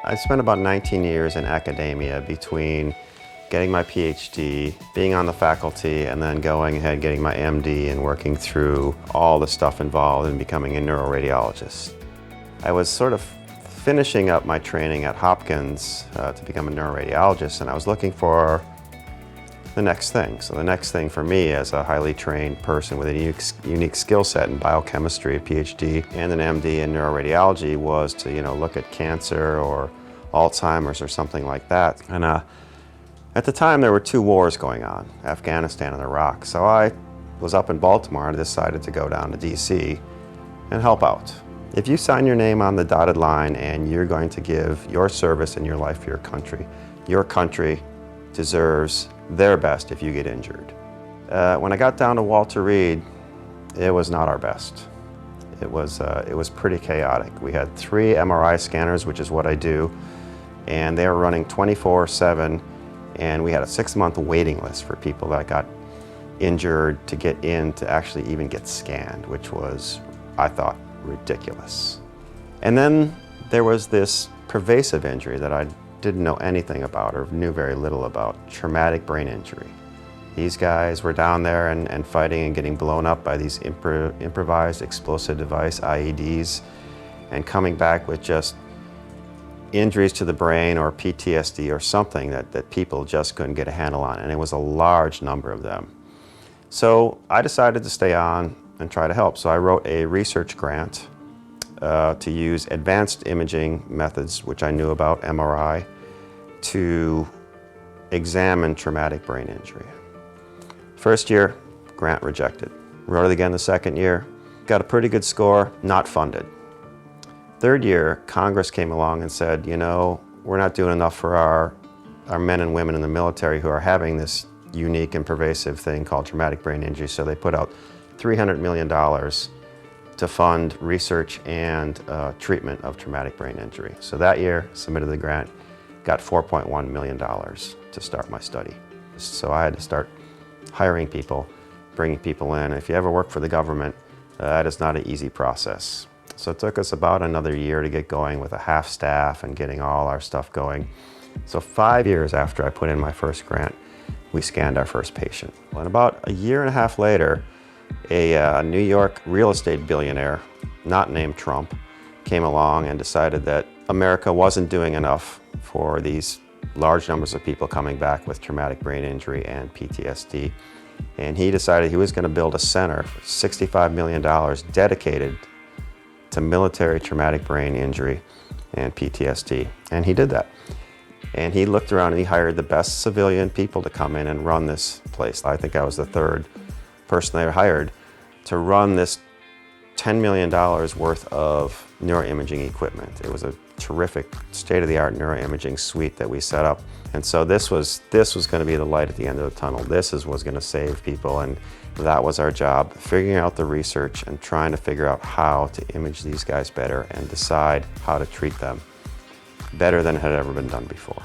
I spent about 19 years in academia between getting my PhD, being on the faculty, and then going ahead getting my MD and working through all the stuff involved in becoming a neuroradiologist. I was sort of finishing up my training at Hopkins to become a neuroradiologist, and I was looking for the next thing. So the next thing for me as a highly trained person with a unique skill set in biochemistry, a PhD, and an MD in neuroradiology was to, look at cancer or Alzheimer's or something like that. And at the time there were two wars going on, Afghanistan and Iraq. So I was up in Baltimore and decided to go down to DC and help out. If you sign your name on the dotted line and you're going to give your service and your life for your country deserves their best if you get injured. When I got down to Walter Reed, it was not our best. It was pretty chaotic. We had 3 MRI scanners, which is what I do, and they were running 24/7, and we had a 6-month waiting list for people that got injured to get in to actually even get scanned, which was, I thought, ridiculous. And then there was this pervasive injury that I didn't know anything about or knew very little about, traumatic brain injury. These guys were down there and fighting and getting blown up by these improvised explosive device, IEDs, and coming back with just injuries to the brain or PTSD or something that people just couldn't get a handle on, and it was a large number of them. So I decided to stay on and try to help. So I wrote a research grant to use advanced imaging methods, which I knew about, MRI, to examine traumatic brain injury. First year, grant rejected. Wrote it again the second year, got a pretty good score, not funded. Third year, Congress came along and said, we're not doing enough for our men and women in the military who are having this unique and pervasive thing called traumatic brain injury, so they put out $300 million to fund research and treatment of traumatic brain injury. So that year, submitted the grant, got $4.1 million to start my study. So I had to start hiring people, bringing people in. If you ever work for the government, that is not an easy process. So it took us about another year to get going with a half staff and getting all our stuff going. So 5 years after I put in my first grant, we scanned our first patient. And about a year and a half later, a New York real estate billionaire, not named Trump, came along and decided that America wasn't doing enough for these large numbers of people coming back with traumatic brain injury and PTSD. And he decided he was going to build a center for $65 million dedicated to military traumatic brain injury and PTSD. And he did that. And he looked around and he hired the best civilian people to come in and run this place. I think I was the third person they hired to run this $10 million worth of neuroimaging equipment. It was a terrific state-of-the-art neuroimaging suite that we set up. And so this was going to be the light at the end of the tunnel. This was going to save people, and that was our job, figuring out the research and trying to figure out how to image these guys better and decide how to treat them better than had ever been done before.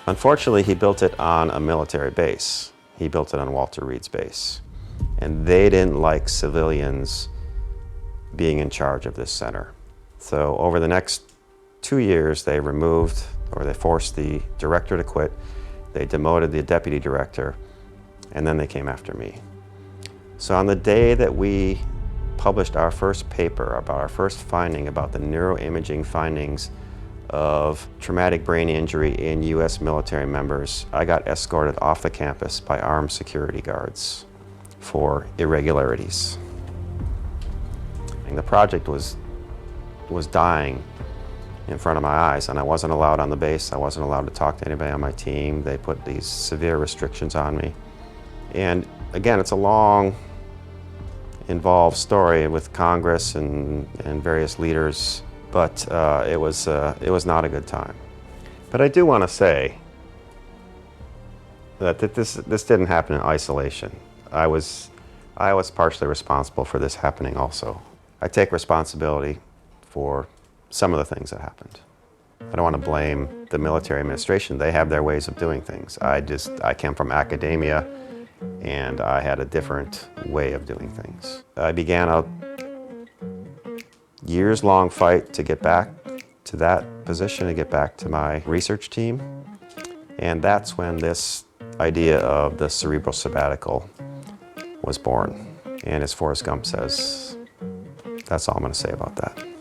Unfortunately, he built it on a military base. He built it on Walter Reed's base. And they didn't like civilians being in charge of this center. So over the next 2 years, they forced the director to quit, they demoted the deputy director, and then they came after me. So on the day that we published our first paper about our first finding about the neuroimaging findings of traumatic brain injury in US military members, I got escorted off the campus by armed security guards for irregularities. And the project was dying in front of my eyes, and I wasn't allowed on the base. I wasn't allowed to talk to anybody on my team. They put these severe restrictions on me. And again, it's a long, involved story with Congress and various leaders, but it was not a good time. But I do want to say that this didn't happen in isolation. I was partially responsible for this happening also. I take responsibility for some of the things that happened. I don't want to blame the military administration. They have their ways of doing things. I came from academia, and I had a different way of doing things. I began a years-long fight to get back to that position to get back to my research team. And that's when this idea of the cerebral sabbatical was born. And as Forrest Gump says, that's all I'm going to say about that.